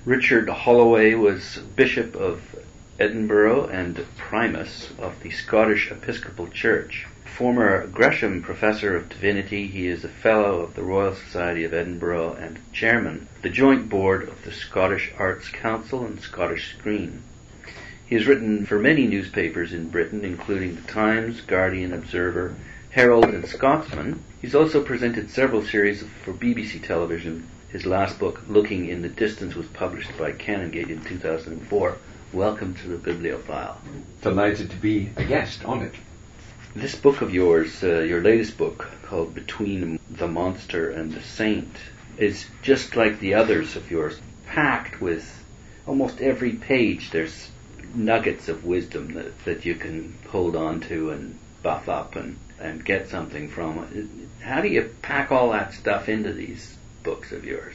Richard Holloway was Bishop of Edinburgh and Primus of the Scottish Episcopal Church. Former Gresham Professor of Divinity, he is a Fellow of the Royal Society of Edinburgh and Chairman of the Joint Board of the Scottish Arts Council and Scottish Screen. He has written for many newspapers in Britain, including The Times, Guardian, Observer, Herald and Scotsman. He's also presented several series for BBC television. His last book, Looking in the Distance, was published by Canongate in 2004. Welcome to the Bibliophile. Delighted to be a guest on it. This book of yours, your latest book, called Between the Monster and the Saint, is just like the others of yours, packed with almost every page. There's nuggets of wisdom that you can hold on to and buff up and get something from. How do you pack all that stuff into these books of yours?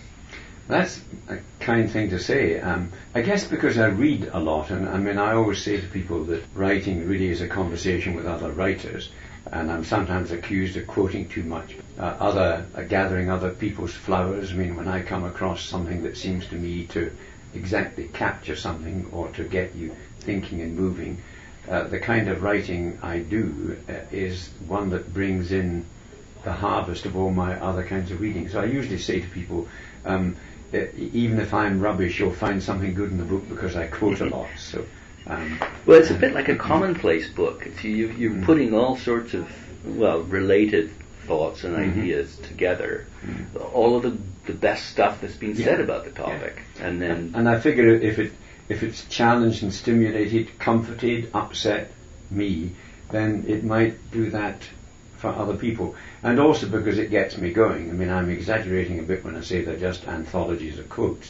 That's a kind thing to say. I guess because I read a lot, and I always say to people that writing really is a conversation with other writers, and I'm sometimes accused of quoting too much, gathering other people's flowers. When I come across something that seems to me to exactly capture something or to get you thinking and moving, the kind of writing I do is one that brings in the harvest of all my other kinds of reading. So I usually say to people, even if I'm rubbish, you'll find something good in the book because I quote a lot. So, well, it's a bit like a commonplace book. You're putting all sorts of related thoughts and ideas together. All of the best stuff that's been said about the topic, and I figure if it's challenged and stimulated, comforted, upset me, then it might do that for other people, and also because it gets me going. I'm exaggerating a bit when I say they're just anthologies of quotes,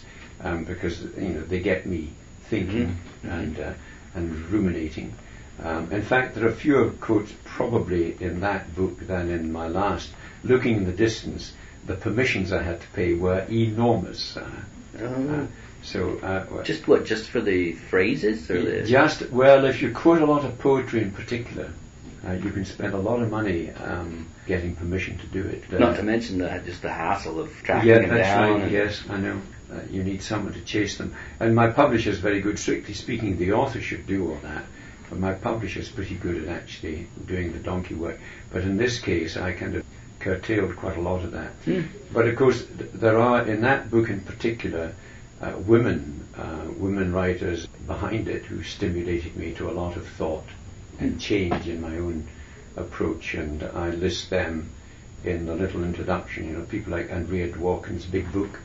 because they get me thinking and ruminating. In fact, there are fewer quotes probably in that book than in my last. Looking in the Distance, the permissions I had to pay were enormous. Just for the phrases, or if you quote a lot of poetry in particular, you can spend a lot of money getting permission to do it. Not to mention just the hassle of tracking them down. Right. Yes, I know. You need someone to chase them. And my publisher's very good. Strictly speaking, the author should do all that. But my publisher's pretty good at actually doing the donkey work. But in this case, I kind of curtailed quite a lot of that. But of course, there are, in that book in particular, women writers behind it who stimulated me to a lot of thought and change in my own approach, and I list them in the little introduction. People like Andrea Dworkin's big book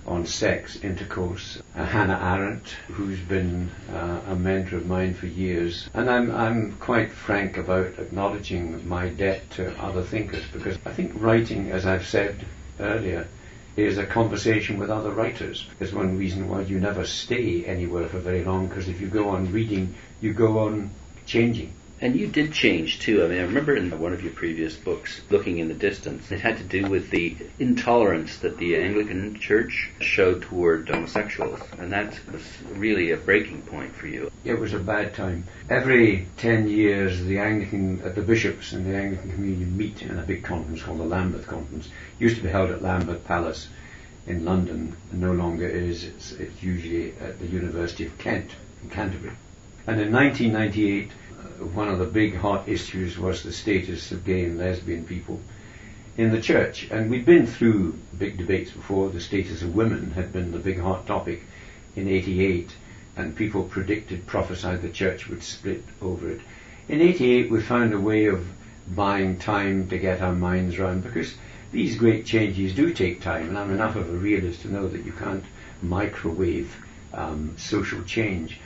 on sex, intercourse, Hannah Arendt, who's been a mentor of mine for years, and I'm quite frank about acknowledging my debt to other thinkers, because I think writing, as I've said earlier, is a conversation with other writers. There's one reason why you never stay anywhere for very long, because if you go on reading, you go on changing. And you did change too. I remember in one of your previous books, Looking in the Distance, it had to do with the intolerance that the Anglican Church showed toward homosexuals, and that was really a breaking point for you. It was a bad time. Every 10 years, the bishops in the Anglican communion meet in a big conference called the Lambeth Conference. It used to be held at Lambeth Palace in London, and no longer is. It's usually at the University of Kent in Canterbury. And in 1998, one of the big hot issues was the status of gay and lesbian people in the church. And we'd been through big debates before. The status of women had been the big hot topic in 88, and people prophesied the church would split over it. In 88, we found a way of buying time to get our minds round, because these great changes do take time, and I'm enough of a realist to know that you can't microwave social change.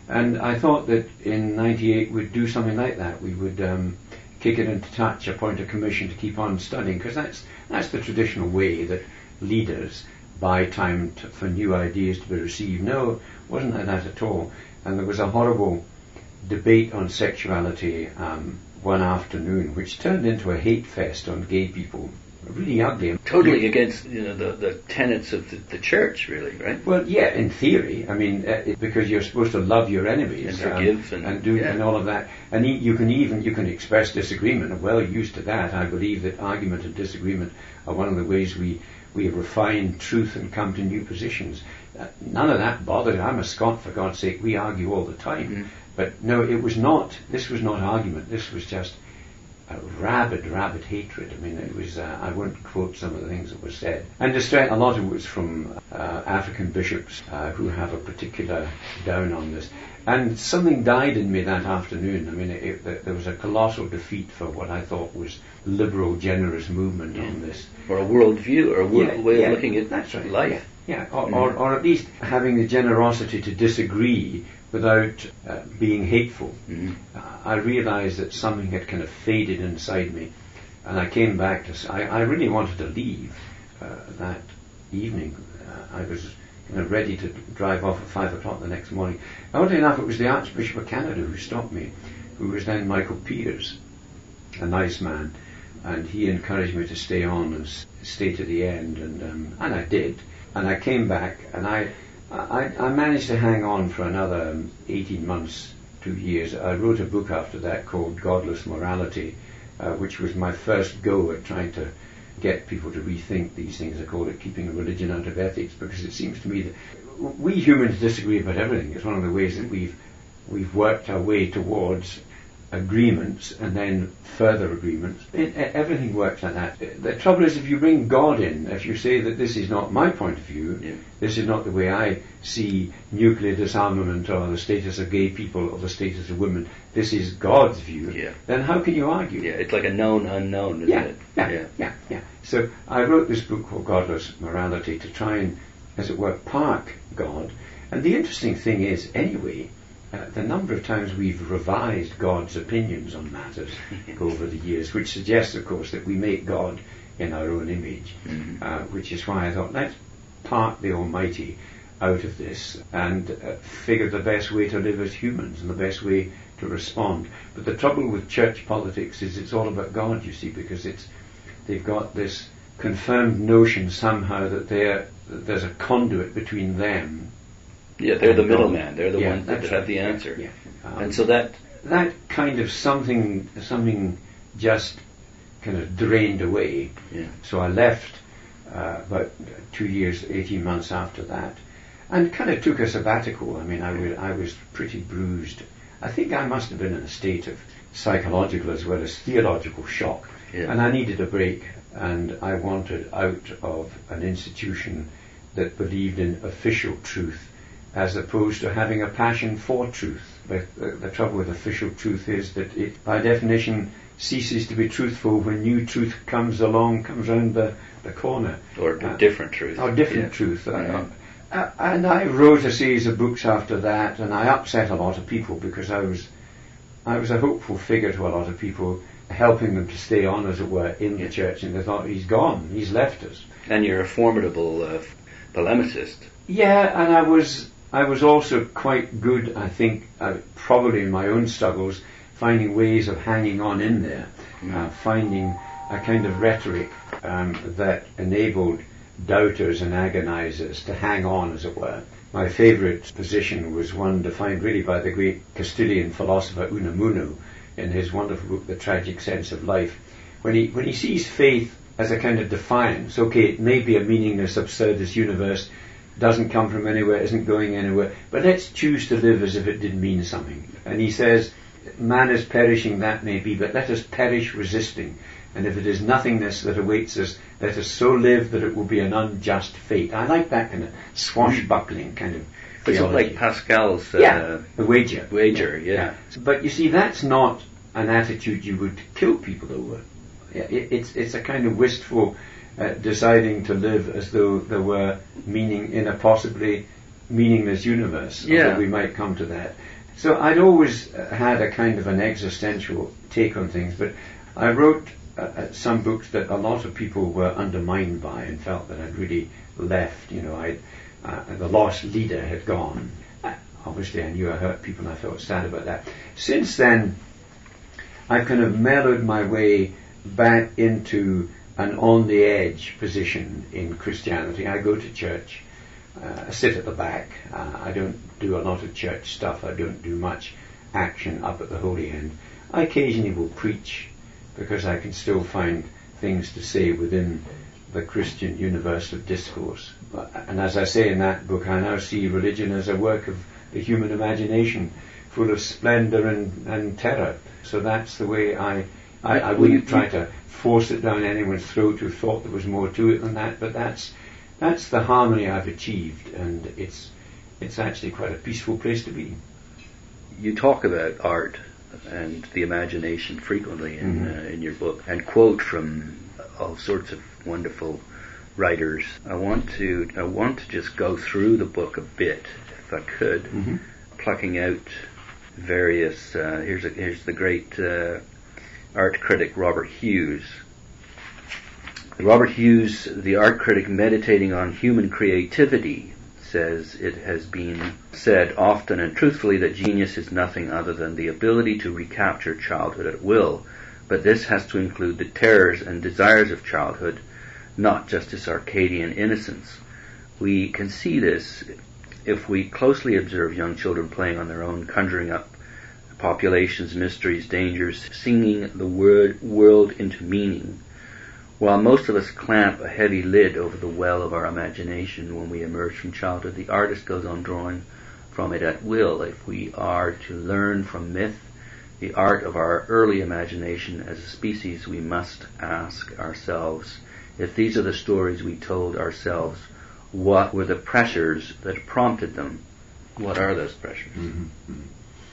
And I thought that in 98 we'd do something like that. We would kick it into touch, appoint a commission to keep on studying, because that's the traditional way that leaders buy time for new ideas to be received. No, it wasn't like that at all. And there was a horrible debate on sexuality one afternoon, which turned into a hate fest on gay people. Really ugly. Totally against the tenets of the church, really, right? Well, yeah, in theory. Because you're supposed to love your enemies and forgive and all of that. And you can express disagreement. I'm well used to that. I believe that argument and disagreement are one of the ways we refine truth and come to new positions. none of that bothered. I'm a Scot, for God's sake. We argue all the time. But no, it was not. This was not argument. This was just a rabid hatred. I mean, it was. I won't quote some of the things that were said. And a lot of it was from African bishops who have a particular down on this. And something died in me that afternoon. I mean, there was a colossal defeat for what I thought was liberal, generous movement on this. Or a worldview, or a way of looking at that's right. life. Or at least having the generosity to disagree without being hateful. I realized that something had kind of faded inside me, and I came back to. I really wanted to leave that evening. I was kind of ready to drive off at 5 o'clock the next morning. Oddly enough, it was the Archbishop of Canada who stopped me, who was then Michael Piers, a nice man, and he encouraged me to stay on and stay to the end, and I did. And I came back, and I managed to hang on for another 18 months, 2 years. I wrote a book after that called Godless Morality, which was my first go at trying to get people to rethink these things. I call it keeping religion out of ethics, because it seems to me that we humans disagree about everything. It's one of the ways that we've worked our way towards agreements and then further agreements. Everything works like that. The trouble is, if you bring God in, if you say that this is not my point of view, this is not the way I see nuclear disarmament or the status of gay people or the status of women, this is God's view, then how can you argue? Yeah, it's like a known unknown, isn't it? Yeah. So I wrote this book called Godless Morality to try and, as it were, park God. And the interesting thing is, anyway, the number of times we've revised God's opinions on matters over the years, which suggests, of course, that we make God in our own image, which is why I thought, let's park the Almighty out of this and figure the best way to live as humans and the best way to respond. But the trouble with church politics is it's all about God, you see, because they've got this confirmed notion somehow that there's a conduit between them. Yeah, they're the middleman. They're the ones that have the answer. And so that kind of something just kind of drained away. So I left about 2 years, 18 months after that, and kind of took a sabbatical. I mean, I was pretty bruised. I think I must have been in a state of psychological as well as theological shock, and I needed a break, and I wanted out of an institution that believed in official truth as opposed to having a passion for truth. But the trouble with official truth is that it, by definition, ceases to be truthful when new truth comes round the corner. Or different truth. Or different truth. And I wrote a series of books after that, and I upset a lot of people because I was a hopeful figure to a lot of people, helping them to stay on, as it were, in the church, and they thought, he's gone, he's left us. And you're a formidable polemicist. Yeah, and I was also quite good, I think, probably in my own struggles, finding ways of hanging on in there, finding a kind of rhetoric that enabled doubters and agonizers to hang on, as it were. My favourite position was one defined really by the great Castilian philosopher Unamuno in his wonderful book, The Tragic Sense of Life, when he sees faith as a kind of defiance. Okay, it may be a meaningless, absurdist universe, doesn't come from anywhere, isn't going anywhere, but let's choose to live as if it did mean something. And he says, man is perishing, that may be, but let us perish resisting. And if it is nothingness that awaits us, let us so live that it will be an unjust fate. I like that kind of swashbuckling kind of theology. It's like Pascal's the wager. Yeah. But you see, that's not an attitude you would kill people over. It's a kind of wistful deciding to live as though there were meaning in a possibly meaningless universe. Although we might come to that. So I'd always had a kind of an existential take on things, but I wrote some books that a lot of people were undermined by and felt that I'd really left. You know, the lost leader had gone. Obviously, I knew I hurt people, and I felt sad about that. Since then, I've kind of mellowed my way back into an on-the-edge position in Christianity. I go to church, I sit at the back. I don't do a lot of church stuff. I don't do much action up at the holy end. I occasionally will preach, because I can still find things to say within the Christian universal discourse. And as I say in that book, I now see religion as a work of the human imagination, full of splendour and terror. So that's the way I wouldn't try to force it down anyone's throat who thought there was more to it than that, but that's the harmony I've achieved, and it's actually quite a peaceful place to be. You talk about art and the imagination frequently in your book, and quote from all sorts of wonderful writers. I want to just go through the book a bit, if I could, plucking out various. Here's the great art critic Robert Hughes. Robert Hughes, the art critic, meditating on human creativity, says it has been said often and truthfully that genius is nothing other than the ability to recapture childhood at will, but this has to include the terrors and desires of childhood, not just its Arcadian innocence. We can see this if we closely observe young children playing on their own, conjuring up populations, mysteries, dangers, singing the world into meaning. While most of us clamp a heavy lid over the well of our imagination when we emerge from childhood, the artist goes on drawing from it at will. If we are to learn from myth the art of our early imagination as a species, we must ask ourselves, if these are the stories we told ourselves, what were the pressures that prompted them? What are those pressures?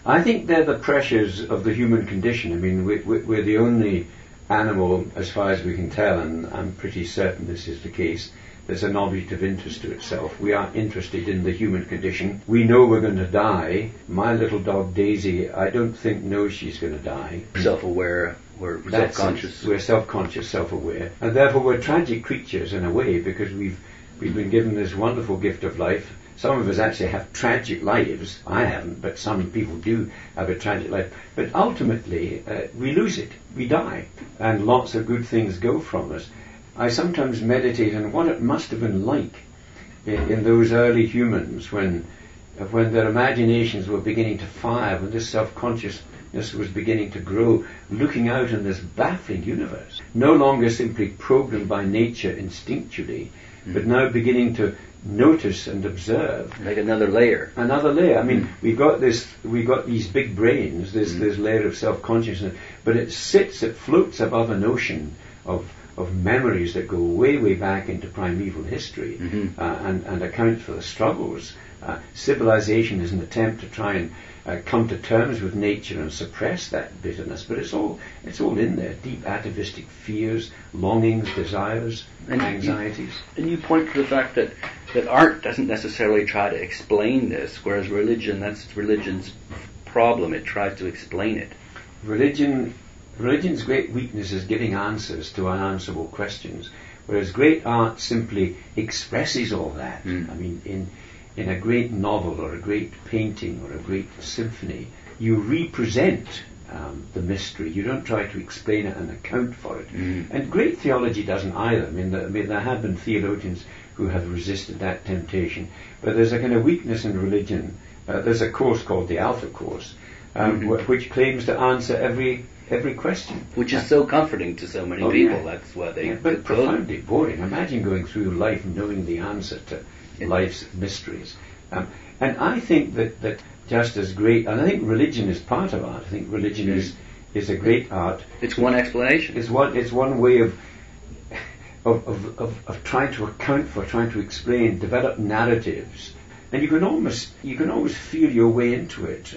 I think they're the pressures of the human condition. I mean, we're the only animal, as far as we can tell, and I'm pretty certain this is the case, there's an object of interest to itself. We are interested in the human condition. We know we're going to die. My little dog Daisy, I don't think knows she's going to die. Self-aware, we're self-conscious. We're self-conscious, self-aware. And therefore we're tragic creatures in a way, because we've been given this wonderful gift of life. Some of us actually have tragic lives. I haven't, but some people do have a tragic life. But ultimately, we lose it. We die. And lots of good things go from us. I sometimes meditate on what it must have been like in those early humans when their imaginations were beginning to fire, when this self-consciousness was beginning to grow, looking out in this baffling universe. No longer simply programmed by nature instinctually, but now beginning to notice and observe. Like another layer. Another layer. I mean, we've got these big brains, this layer of self-consciousness, but it floats above an ocean of memories that go way, way back into primeval history, and account for the struggles. Civilization is an attempt to try and come to terms with nature and suppress that bitterness, but it's all in there. Deep atavistic fears, longings, desires, and anxieties. And you point to the fact that art doesn't necessarily try to explain this, whereas religion, that's religion's problem. It tries to explain it. Religion's great weakness is giving answers to unanswerable questions, whereas great art simply expresses all that. I mean, in a great novel or a great painting or a great symphony, you represent the mystery. You don't try to explain it and account for it. And great theology doesn't either. I mean, there have been theologians who have resisted that temptation, but there's a kind of weakness in religion. There's a course called the Alpha Course, which claims to answer every question. Which is so comforting to so many people. Yeah. That's why they... but profoundly boring. Imagine going through life knowing the answer to life's mysteries. And I think that just as great... And I think religion is part of art. I think religion is a great art. It's one explanation. It's one way of trying to account for, trying to explain, develop narratives. And you can almost feel your way into it.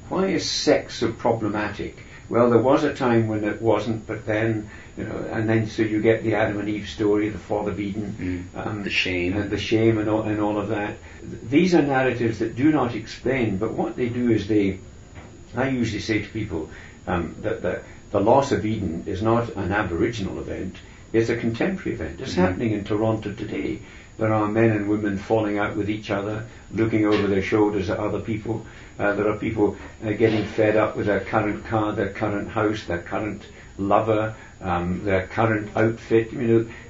Why is sex so problematic? Well, there was a time when it wasn't, but then, and then so you get the Adam and Eve story, the fall of Eden, the shame, and all of that. These are narratives that do not explain, but what they do is I usually say to people that the loss of Eden is not an Aboriginal event; it's a contemporary event. It's happening in Toronto today. There are men and women falling out with each other, looking over their shoulders at other people. There are people getting fed up with their current car, their current house, their current lover, their current outfit.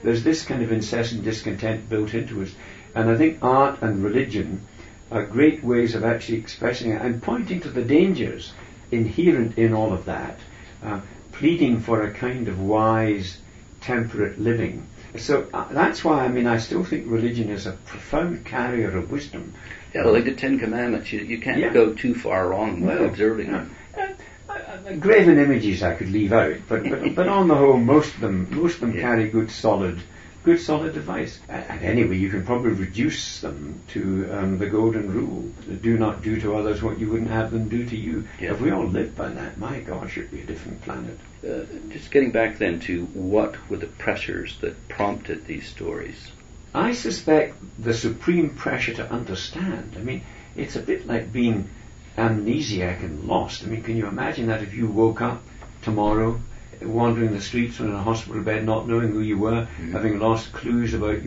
There's this kind of incessant discontent built into us. And I think art and religion are great ways of actually expressing it and pointing to the dangers inherent in all of that, pleading for a kind of wise, temperate living. So that's why, I still think religion is a profound carrier of wisdom. Yeah, well, like the Ten Commandments, you can't go too far wrong while observing them. Graven images I could leave out, but on the whole, most of them carry good solid advice. And anyway, you can probably reduce them to the golden rule: do not do to others what you wouldn't have them do to you. Yeah. If we all lived by that, my gosh, it'd be a different planet. Just getting back then to what were the pressures that prompted these stories? I suspect the supreme pressure to understand. It's a bit like being amnesiac and lost. Can you imagine that if you woke up tomorrow wandering the streets or in a hospital bed, not knowing who you were, having lost clues about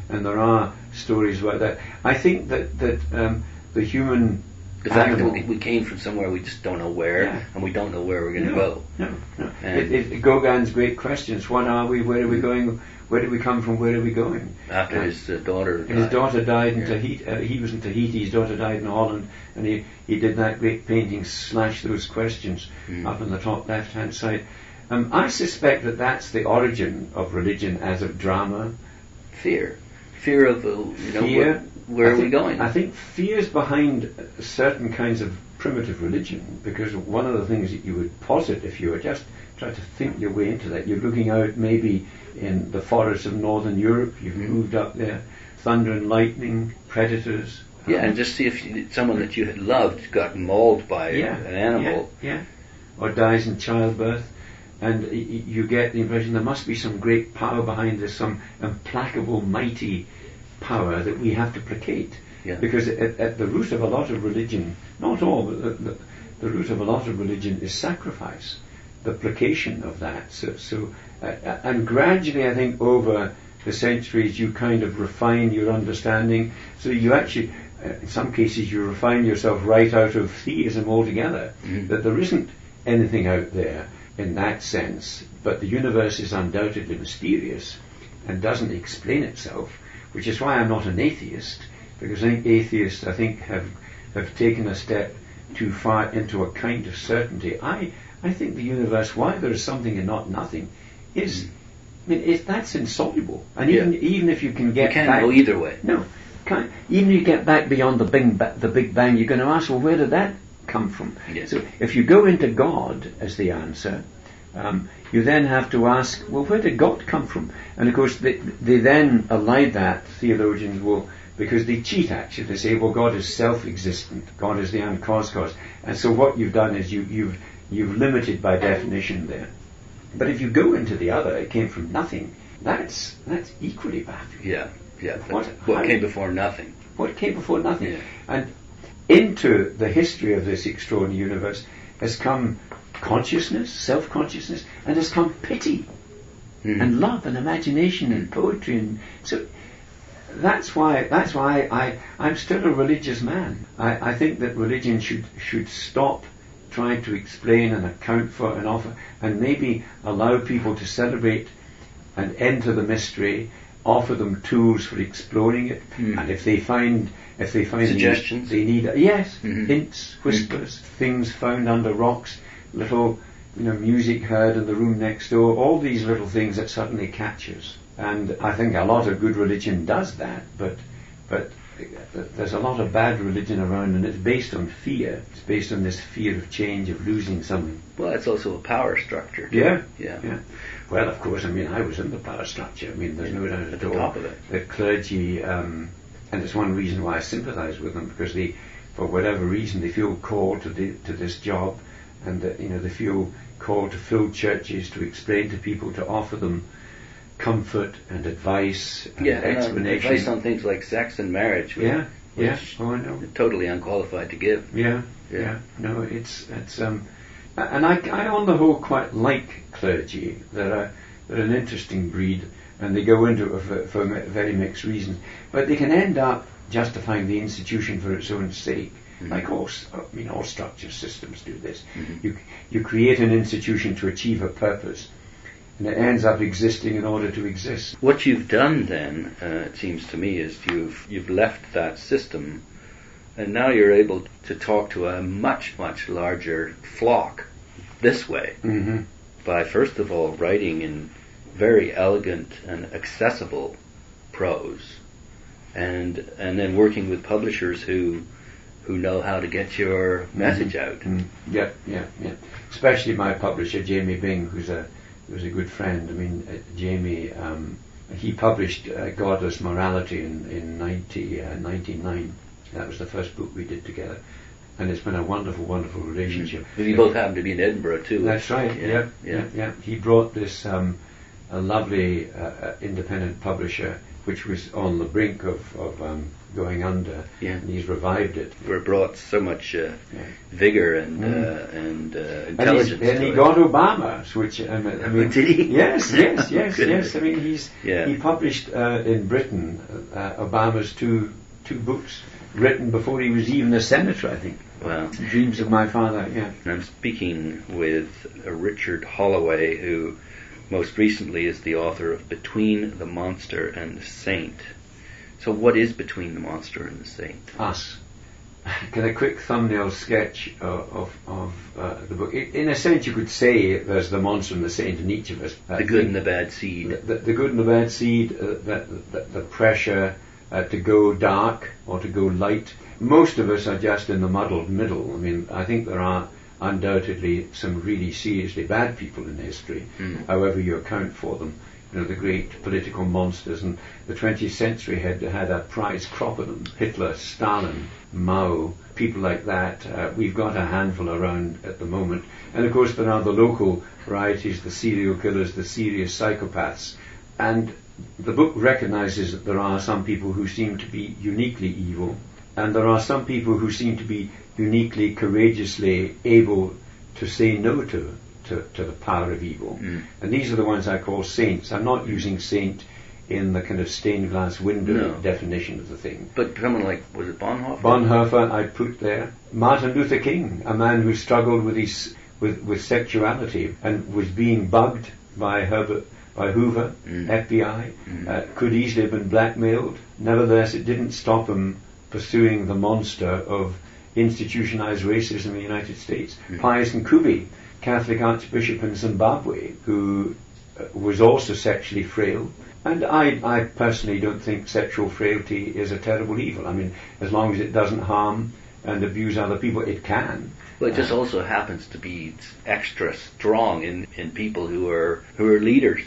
and there are stories about that. I think that the human the fact that we came from somewhere we just don't know where, and we don't know where we're going to go. No. Gauguin's great questions: what are we? Where are we going? Where did we come from? Where are we going? After his daughter died. His daughter died in Tahiti. He was in Tahiti. His daughter died in Holland, and he did that great painting, Slash Those Questions, up on the top left-hand side. I suspect that that's the origin of religion as of drama. Fear of fear. Where are we going? I think fear is behind certain kinds of primitive religion, because one of the things that you would posit if you were just trying to think your way into that, you're looking out maybe in the forests of northern Europe, you've moved up there, thunder and lightning, predators. Yeah, and just see if someone that you had loved got mauled by an animal. Yeah, or dies in childbirth. And you get the impression there must be some great power behind this, some implacable, mighty power that we have to placate. Yeah. Because at the root of a lot of religion, not all, but the root of a lot of religion is sacrifice, the placation of that. And gradually, I think, over the centuries, you kind of refine your understanding. So you actually, in some cases, you refine yourself right out of theism altogether, that there isn't anything out there in that sense, but the universe is undoubtedly mysterious and doesn't explain itself, which is why I'm not an atheist, because I think atheists, have taken a step too far into a kind of certainty. I think the universe, why there is something and not nothing, is, that's insoluble. And even if you can get back... You can't go either way. No. Even if you get back beyond the Big Bang, you're going to ask, well, where did that come from? Yes. So if you go into God as the answer, you then have to ask, well, where did God come from? And of course they then allied that, theologians will, because they cheat actually. They say, well, God is self-existent, God is the uncaused cause, and so what you've done is you've limited by definition there. But if you go into the other, it came from nothing, that's equally baffling. Yeah. What came before nothing? What came before nothing? Yeah. And into the history of this extraordinary universe has come consciousness, self-consciousness, and has come pity and love and imagination and poetry, and so that's why I'm still a religious man. I think that religion should stop trying to explain and account for and offer, and maybe allow people to celebrate and enter the mystery, offer them tools for exploring it, and if they find suggestions, they need hints, whispers, things found under rocks, little music heard in the room next door, all these little things that suddenly catches. And I think a lot of good religion does that, but there's a lot of bad religion around, and it's based on fear. It's based on this fear of change, of losing something. Well, it's also a power structure. Yeah. Well, of course, I was in the power structure. There's no doubt at all. Top of it. The clergy, and it's one reason why I sympathise with them, because they, for whatever reason, they feel called to this job, and they feel called to fill churches, to explain to people, to offer them comfort and advice and explanation. Advice on things like sex and marriage. Which Oh, I know. Totally unqualified to give. Yeah. No, it's and I on the whole quite like clergy. They're an interesting breed, and they go into it for very mixed reasons. But they can end up justifying the institution for its own sake. Like all structure systems do this. You create an institution to achieve a purpose, and it ends up existing in order to exist. What you've done then, it seems to me, is you've left that system, and now you're able to talk to a much, much larger flock this way, by first of all writing very elegant and accessible prose, and then working with publishers who know how to get your message out. Yeah. Especially my publisher, Jamie Bing, who's a good friend. I mean, Jamie, he published Godless Morality in 1999. That was the first book we did together. And it's been a wonderful, wonderful relationship. You both happen to be in Edinburgh too. That's right. Yeah. He brought this a lovely independent publisher, which was on the brink of going under, and he's revived it. Where it brought so much vigor and intelligence. And he got Obama, which I mean, did he? Yes. I mean, he published in Britain Obama's two books, written before he was even a senator, I think. Wow. Dreams of My Father. Yeah. And I'm speaking with Richard Holloway, who most recently is the author of Between the Monster and the Saint. So what is Between the Monster and the Saint? Us. Get a quick thumbnail sketch of the book. In a sense, you could say there's the monster and the saint in each of us. The good and the bad seed. The good and the bad seed, the pressure to go dark or to go light. Most of us are just in the muddled middle. I mean, I think there are undoubtedly some really seriously bad people in history, however you account for them. You know, the great political monsters, and the 20th century had a prize crop of them. Hitler, Stalin, Mao, people like that. We've got a handful around at the moment. And of course there are the local varieties, the serial killers, the serious psychopaths. And the book recognizes that there are some people who seem to be uniquely evil, and there are some people who seem to be uniquely, courageously able to say no to the power of evil. And these are the ones I call saints. I'm not using saint in the kind of stained glass window definition of the thing. But someone like, was it Bonhoeffer? Bonhoeffer I put there. Martin Luther King, a man who struggled with sexuality and was being bugged by Hoover, FBI, could easily have been blackmailed. Nevertheless, it didn't stop him pursuing the monster of institutionalized racism in the United States. Pius Nkubi, Catholic Archbishop in Zimbabwe, who was also sexually frail. And I personally don't think sexual frailty is a terrible evil. I mean, as long as it doesn't harm and abuse other people, it can. Well, it just also happens to be extra strong in people who are leaders.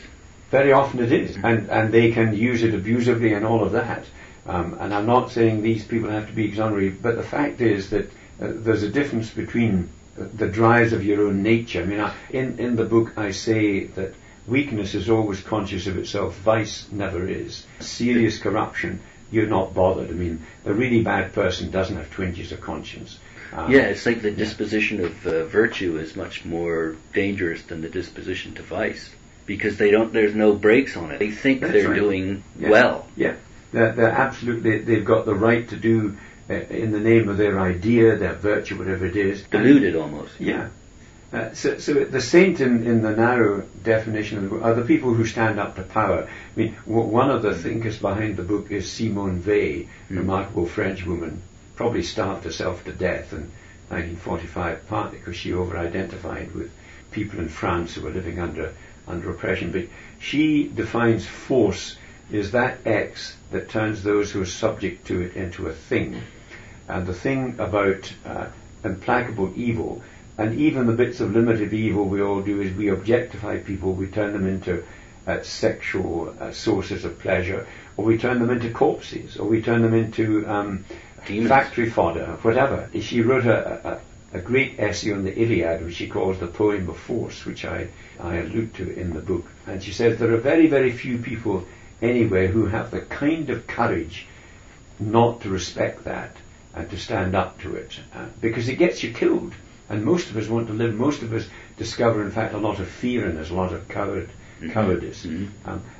Very often it is, and they can use it abusively and all of that. And I'm not saying these people have to be exonerated, but the fact is that there's a difference between the drives of your own nature. I mean, in the book I say that weakness is always conscious of itself, vice never is. Serious corruption, you're not bothered. I mean, a really bad person doesn't have twinges of conscience. It's like the disposition of virtue is much more dangerous than the disposition to vice, because there's no brakes on it. They think they're doing well. Yeah, they're absolutely, they've got the right to do in the name of their idea, their virtue, whatever it is. Deluded almost. Yeah. So the saint in the narrow definition of the book are the people who stand up to power. I mean, one of the thinkers behind the book is Simone Weil, remarkable French woman, probably starved herself to death in 1945, partly because she over-identified with people in France who were living under oppression. But she defines force is that X that turns those who are subject to it into a thing. And the thing about implacable evil, and even the bits of limited evil we all do, is we objectify people, we turn them into sexual sources of pleasure, or we turn them into corpses, or we turn them into factory fodder, whatever. She wrote a great essay on the Iliad, which she calls the poem of force, which I allude to in the book. And she says there are very, very few people anywhere who have the kind of courage not to respect that and to stand up to it, because it gets you killed. And most of us want to live. Most of us discover, in fact, a lot of fear in us, a lot of cowardice. And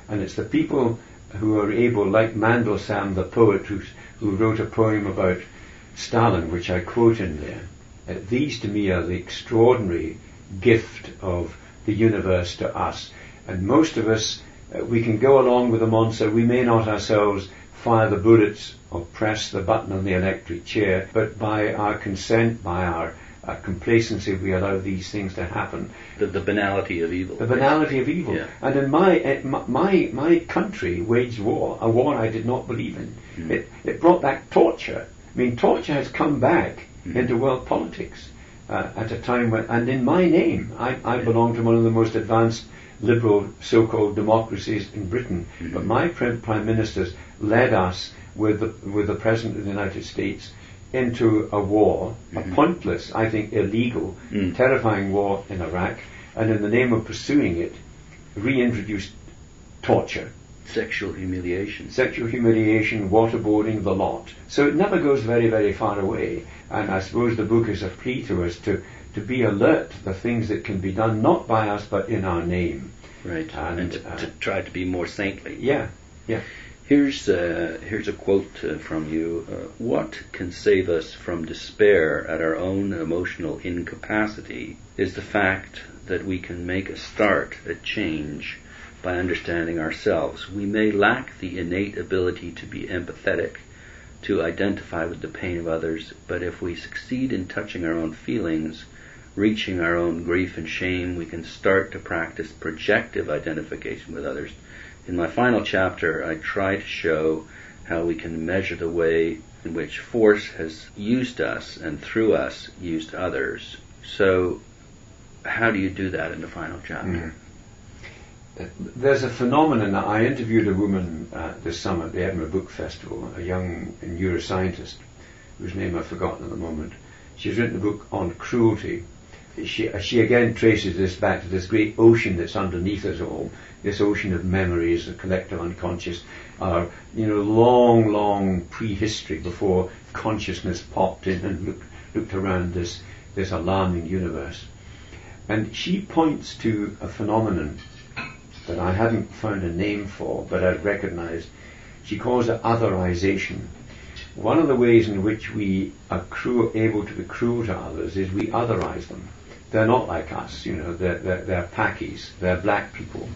it's the people who are able, like Mandelstam, the poet, who wrote a poem about Stalin, which I quote in there. These, to me, are the extraordinary gift of the universe to us. And most of us, we can go along with the monster. We may not ourselves fire the bullets or press the button on the electric chair, but by our consent, by our complacency, we allow these things to happen. The banality of evil. The banality of evil. Yeah. And in my country waged war, a war I did not believe in. Mm. It brought back torture. I mean, torture has come back into world politics at a time when, and in my name, I belong to one of the most advanced liberal so-called democracies in Britain. Mm-hmm. But my prime ministers led us with the President of the United States into a war, a pointless, I think illegal, terrifying war in Iraq, and in the name of pursuing it, reintroduced torture. Sexual humiliation, waterboarding, the lot. So it never goes very, very far away. And I suppose the book is a plea to us to be alert to the things that can be done, not by us, but in our name. Right, and to try to be more saintly. Yeah, yeah. Here's a quote from you. What can save us from despair at our own emotional incapacity is the fact that we can make a start at change by understanding ourselves. We may lack the innate ability to be empathetic, to identify with the pain of others, but if we succeed in touching our own feelings, reaching our own grief and shame, we can start to practice projective identification with others. In my final chapter, I try to show how we can measure the way in which force has used us and through us used others. So, how do you do that in the final chapter? There's a phenomenon. I interviewed a woman this summer at the Edinburgh Book Festival, a young neuroscientist whose name I've forgotten at the moment. She's written a book on cruelty. She again traces this back to this great ocean that's underneath us all, this ocean of memories, the collective unconscious, long prehistory before consciousness popped in and looked around this alarming universe. And she points to a phenomenon that I hadn't found a name for, but I've recognized. She calls it otherization. One of the ways in which we are able to be cruel to others is we otherize them. They're not like us, they're packies, they're black people,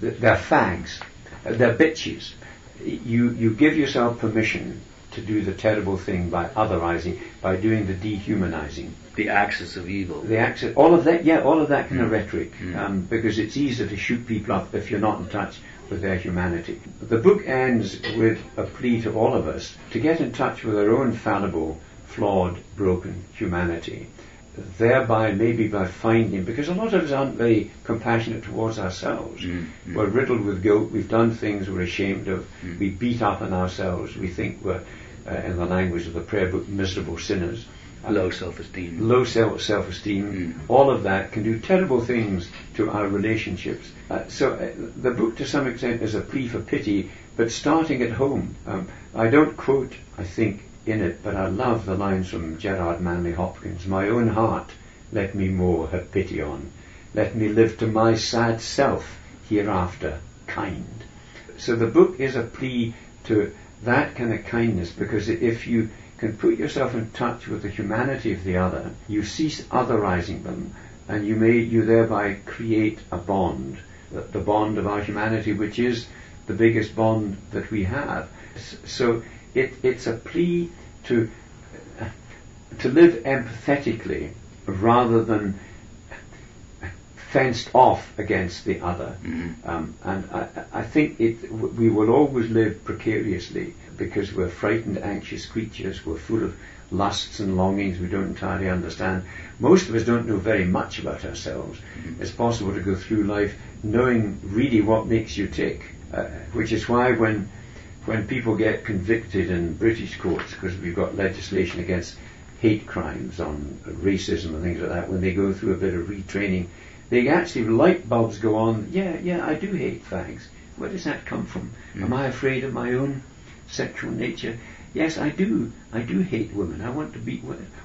they're fags, they're bitches. You give yourself permission to do the terrible thing by otherizing, by doing the dehumanizing. The axis of evil. All of that kind of rhetoric, because it's easier to shoot people up if you're not in touch with their humanity. The book ends with a plea to all of us to get in touch with our own fallible, flawed, broken humanity, thereby maybe by finding, because a lot of us aren't very compassionate towards ourselves. We're riddled with guilt, we've done things we're ashamed of, we beat up on ourselves, we think we're, in the language of the prayer book, miserable sinners. Low self-esteem. All of that can do terrible things to our relationships. So the book to some extent is a plea for pity, but starting at home. I don't quote, I think, in it, but I love the lines from Gerard Manley Hopkins. My own heart let me more have pity on. Let me live to my sad self hereafter kind. So the book is a plea to that kind of kindness, because if you can put yourself in touch with the humanity of the other, you cease otherizing them, and you thereby create a bond, the bond of our humanity, which is the biggest bond that we have. So it's a plea to live empathetically rather than fenced off against the other. And I think we will always live precariously because we're frightened, anxious creatures. We're full of lusts and longings we don't entirely understand. Most of us don't know very much about ourselves. It's possible to go through life knowing really what makes you tick, which is why when people get convicted in British courts, because we've got legislation against hate crimes on racism and things like that, when they go through a bit of retraining, they actually, light bulbs go on. Yeah, I do hate fags. Where does that come from? Am I afraid of my own sexual nature? Yes, I do. I do hate women. I want to be.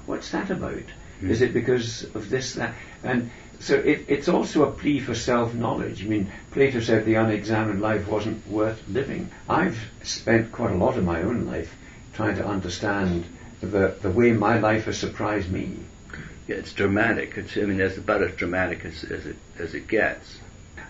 What's that about? Is it because of this, that? And so it's also a plea for self-knowledge. I mean, Plato said the unexamined life wasn't worth living. I've spent quite a lot of my own life trying to understand the way my life has surprised me. Yeah, it's dramatic. It's about as dramatic as it gets.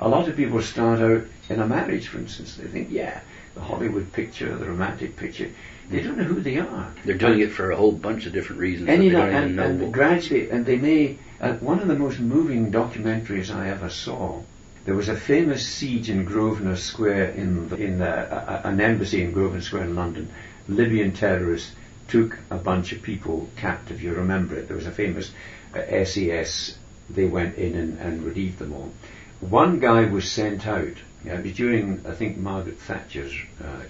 A lot of people start out in a marriage, for instance. They think, the Hollywood picture, the romantic picture. They don't know who they are. They're doing it for a whole bunch of different reasons. And gradually, and they may. One of the most moving documentaries I ever saw. There was a famous siege in Grosvenor Square in an embassy in Grosvenor Square in London. Libyan terrorists took a bunch of people captive. You remember it. There was a famous SAS. They went in and relieved them all. One guy was sent out. It was during, I think, Margaret Thatcher's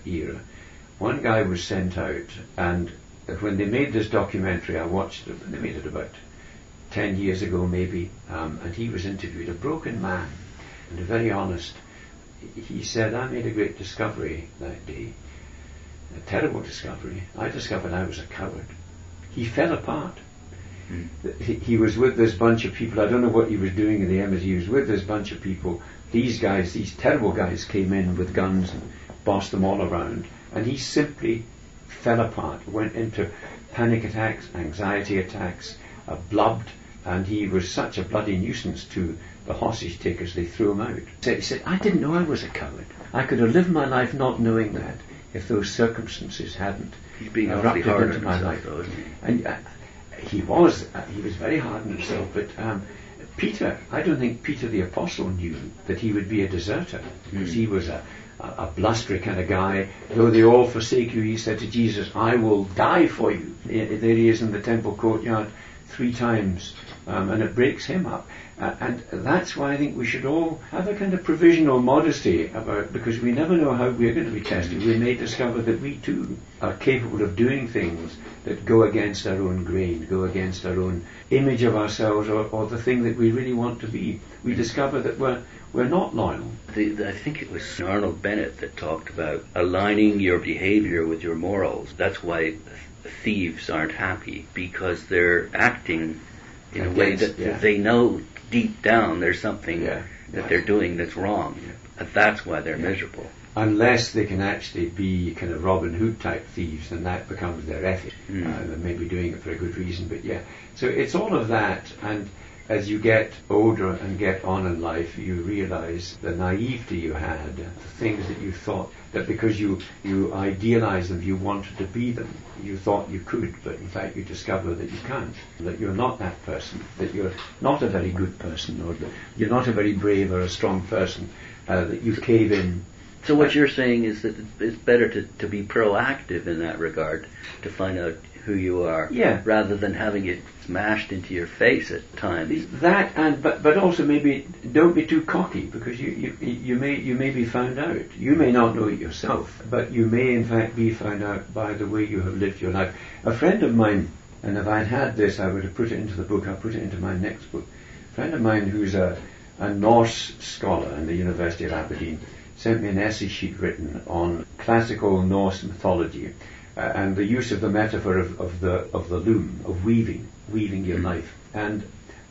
era. One guy was sent out, and when they made this documentary, I watched it. They made it about 10 years ago, maybe, and he was interviewed. A broken man, and very honest. He said, "I made a great discovery that day, a terrible discovery. I discovered I was a coward." He fell apart. He was with this bunch of people. I don't know what he was doing in the embassy. He was with this bunch of people. These guys, these terrible guys, came in with guns and bossed them all around. And he simply fell apart, went into panic attacks, anxiety attacks, blubbed, and he was such a bloody nuisance to the hostage takers, they threw him out. He said, "I didn't know I was a coward. I could have lived my life not knowing that if those circumstances hadn't erupted into my life." Though, isn't he? And he was very hard on himself, but Peter, I don't think Peter the Apostle knew that he would be a deserter, because he was a blustery kind of guy. "Though they all forsake you," he said to Jesus, "I will die for you." There he is in the temple courtyard 3 times, and it breaks him up. And that's why I think we should all have a kind of provisional modesty about, because we never know how we're going to be tested. We may discover that we too are capable of doing things that go against our own grain, go against our own image of ourselves, or the thing that we really want to be. We discover that we're not loyal. I think it was Arnold Bennett that talked about aligning your behavior with your morals. That's why thieves aren't happy, because they're acting in a way that they know deep down there's something that they're doing that's wrong. And that's why they're miserable. Unless they can actually be kind of Robin Hood type thieves, then that becomes their ethic. They may be doing it for a good reason, but so it's all of that. And as you get older and get on in life, you realize the naivety you had, the things that you thought that because you idealized them, you wanted to be them. You thought you could, but in fact you discover that you can't, that you're not that person, that you're not a very good person, or that you're not a very brave or a strong person, that you cave in. So what you're saying is that it's better to be proactive in that regard, to find out who you are, rather than having it smashed into your face at times. That, and but also maybe don't be too cocky, because you may be found out. You may not know it yourself, but you may in fact be found out by the way you have lived your life. A friend of mine, and if I'd had this, I would have put it into the book. I'll put it into my next book. A friend of mine who's a Norse scholar in the University of Aberdeen sent me an essay sheet written on classical Norse mythology. And the use of the metaphor of the loom, of weaving your life. And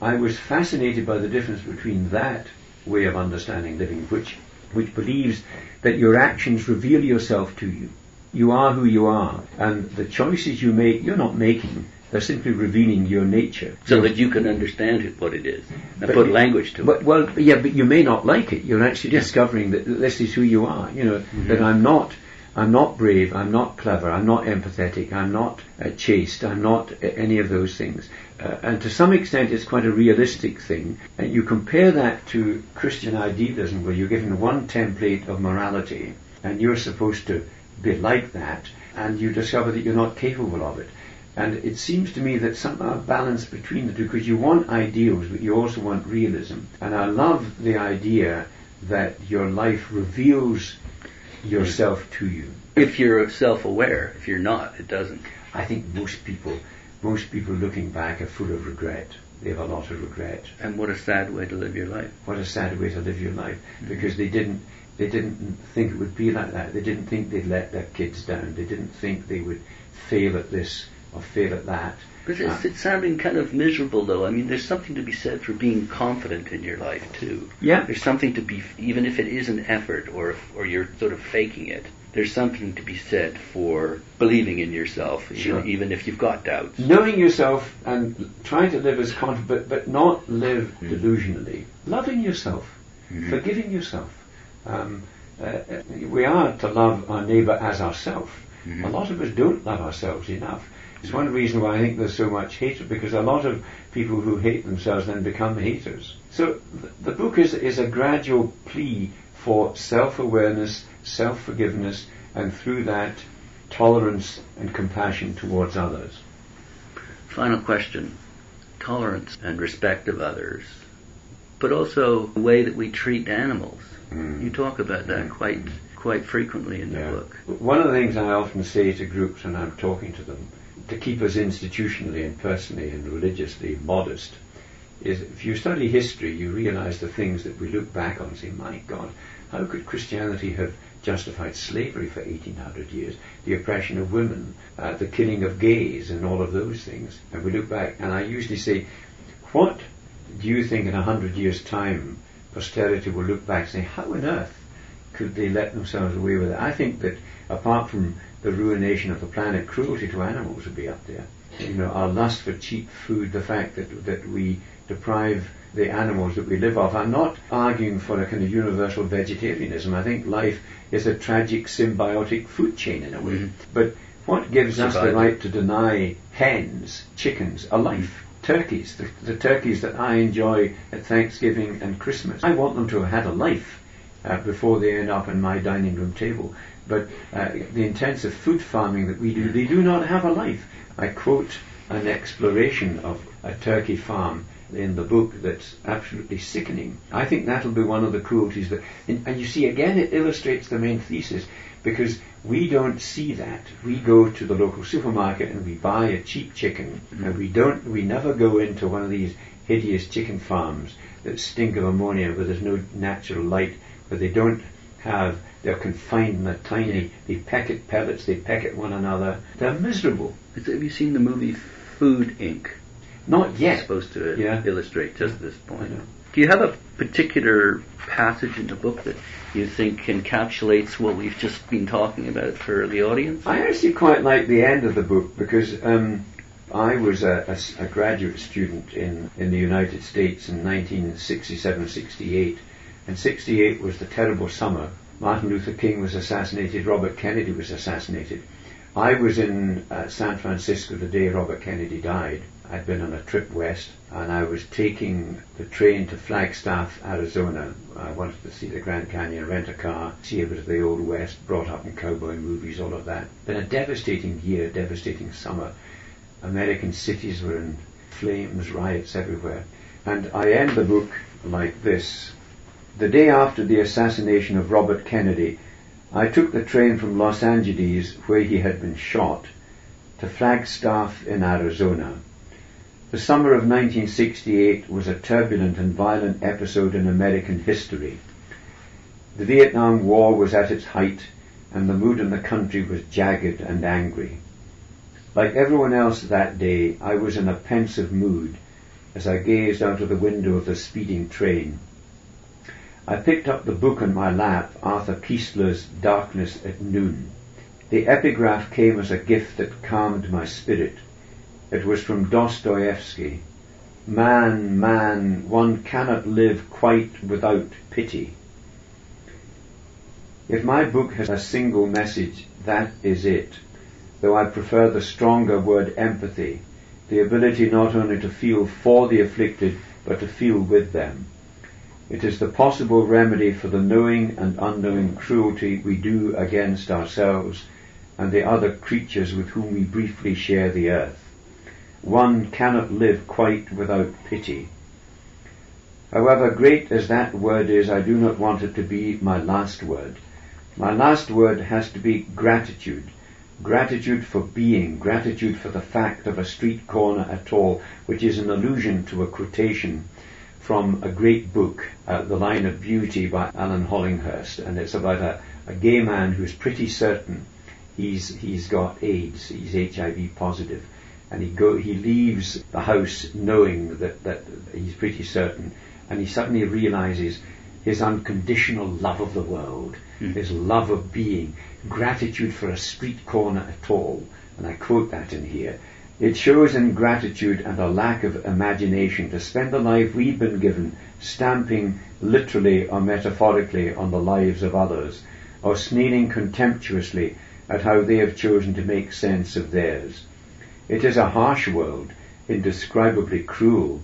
I was fascinated by the difference between that way of understanding living, which believes that your actions reveal yourself to you. You are who you are, and the choices you make, you're not making. They're simply revealing your nature. So that you can understand what it is and put language to it. But you may not like it. You're actually discovering that this is who you are. That I'm not brave, I'm not clever, I'm not empathetic, I'm not chaste, I'm not any of those things. And to some extent it's quite a realistic thing. And you compare that to Christian idealism, where you're given one template of morality and you're supposed to be like that, and you discover that you're not capable of it. And it seems to me that somehow a balance between the two, because you want ideals but you also want realism. And I love the idea that your life reveals yourself to you. If you're self-aware. If you're not, it doesn't. I think most people looking back are full of regret. They have a lot of regret. And what a sad way to live your life. What a sad way to live your life. Because they didn't think it would be like that. They didn't think they'd let their kids down. They didn't think they would fail at this or fail at that. But it's sounding kind of miserable, though. I mean, there's something to be said for being confident in your life, too. Yeah. There's something to be, even if it is an effort or you're sort of faking it, there's something to be said for believing in yourself, even if you've got doubts. Knowing yourself and trying to live as confident, but not live delusionally. Loving yourself, forgiving yourself. We are to love our neighbour as ourselves. A lot of us don't love ourselves enough. It's one reason why I think there's so much hatred, because a lot of people who hate themselves then become haters. So the book is a gradual plea for self-awareness, self-forgiveness, and through that, tolerance and compassion towards others. Final question. Tolerance and respect of others, but also the way that we treat animals. You talk about that quite frequently in the book. One of the things I often say to groups when I'm talking to them, to keep us institutionally and personally and religiously modest, is if you study history, you realize the things that we look back on and say, my God, how could Christianity have justified slavery for 1800 years, the oppression of women, the killing of gays and all of those things? And we look back, and I usually say, what do you think in 100 years' time posterity will look back and say, how on earth could they let themselves away with it? I think that apart from the ruination of the planet, cruelty to animals would be up there. You know, our lust for cheap food, the fact that we deprive the animals that we live off. I'm not arguing for a kind of universal vegetarianism. I think life is a tragic symbiotic food chain in a way. But what gives us the right to deny hens, chickens, a life? Turkeys, the turkeys that I enjoy at Thanksgiving and Christmas. I want them to have had a life before they end up on my dining room table. But the intensive food farming that we do, they do not have a life. I quote an exploration of a turkey farm in the book that's absolutely sickening. I think that'll be one of the cruelties that, and you see again it illustrates the main thesis, because we don't see that. We go to the local supermarket and we buy a cheap chicken, and we never go into one of these hideous chicken farms that stink of ammonia, where there's no natural light, where they don't have, they're confined in a tiny, they peck at pellets, they peck at one another. They're miserable. Have you seen the movie Food Inc.? Not yet. It's supposed to illustrate just this point. Do you have a particular passage in the book that you think encapsulates what we've just been talking about for the audience? I actually quite like the end of the book, because I was a graduate student in the United States in 1967-68, and 68 was the terrible summer. Martin Luther King was assassinated, Robert Kennedy was assassinated. I was in San Francisco the day Robert Kennedy died. I'd been on a trip west, and I was taking the train to Flagstaff, Arizona. I wanted to see the Grand Canyon, rent a car, see a bit of the Old West, brought up in cowboy movies, all of that. Been a devastating year, devastating summer. American cities were in flames, riots everywhere. And I end the book like this. The day after the assassination of Robert Kennedy, I took the train from Los Angeles, where he had been shot, to Flagstaff in Arizona. The summer of 1968 was a turbulent and violent episode in American history. The Vietnam War was at its height, and the mood in the country was jagged and angry. Like everyone else that day, I was in a pensive mood as I gazed out of the window of the speeding train. I picked up the book on my lap, Arthur Koestler's Darkness at Noon. The epigraph came as a gift that calmed my spirit. It was from Dostoevsky. Man, man, one cannot live quite without pity. If my book has a single message, that is it, though I prefer the stronger word empathy, the ability not only to feel for the afflicted, but to feel with them. It is the possible remedy for the knowing and unknowing cruelty we do against ourselves and the other creatures with whom we briefly share the earth. One cannot live quite without pity. However great as that word is, I do not want it to be my last word. My last word has to be gratitude. Gratitude for being, gratitude for the fact of a street corner at all, which is an allusion to a quotation from a great book, The Line of Beauty by Alan Hollinghurst, and it's about a gay man who's pretty certain he's got AIDS, he's HIV positive, and he leaves the house knowing that he's pretty certain, and he suddenly realizes his unconditional love of the world, his love of being, gratitude for a street corner at all, and I quote that in here. It shows ingratitude and a lack of imagination to spend the life we've been given stamping literally or metaphorically on the lives of others, or sneering contemptuously at how they have chosen to make sense of theirs. It is a harsh world, indescribably cruel.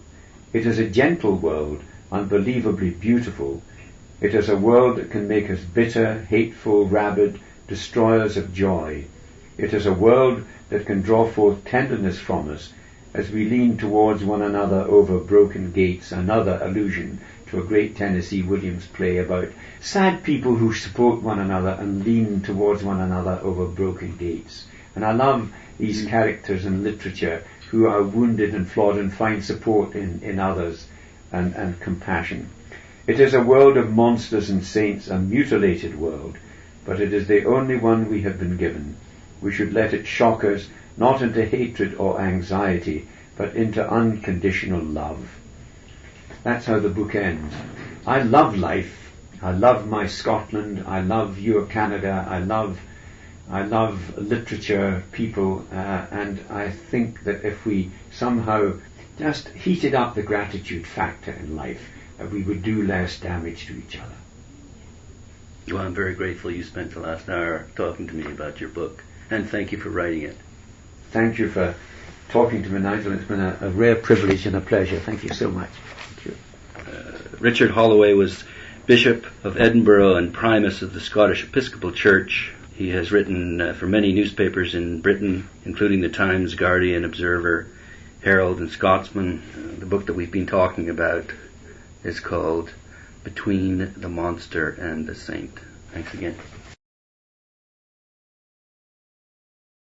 It is a gentle world, unbelievably beautiful. It is a world that can make us bitter, hateful, rabid, destroyers of joy. It is a world that can draw forth tenderness from us as we lean towards one another over broken gates, another allusion to a great Tennessee Williams play about sad people who support one another and lean towards one another over broken gates. And I love these characters in literature who are wounded and flawed and find support in others and compassion. It is a world of monsters and saints, a mutilated world, but it is the only one we have been given. We should let it shock us, not into hatred or anxiety, but into unconditional love. That's how the book ends. I love life. I love my Scotland. I love your Canada. I love literature, people, and I think that if we somehow just heated up the gratitude factor in life, we would do less damage to each other. Well, I'm very grateful you spent the last hour talking to me about your book, and thank you for writing it. Thank you for talking to me, Nigel. It's been a rare privilege and a pleasure. Thank you so much. Thank you. Richard Holloway was Bishop of Edinburgh and Primus of the Scottish Episcopal Church. He has written for many newspapers in Britain, including the Times, Guardian, Observer, Herald, and Scotsman. The book that we've been talking about is called Between the Monster and the Saint. Thanks again.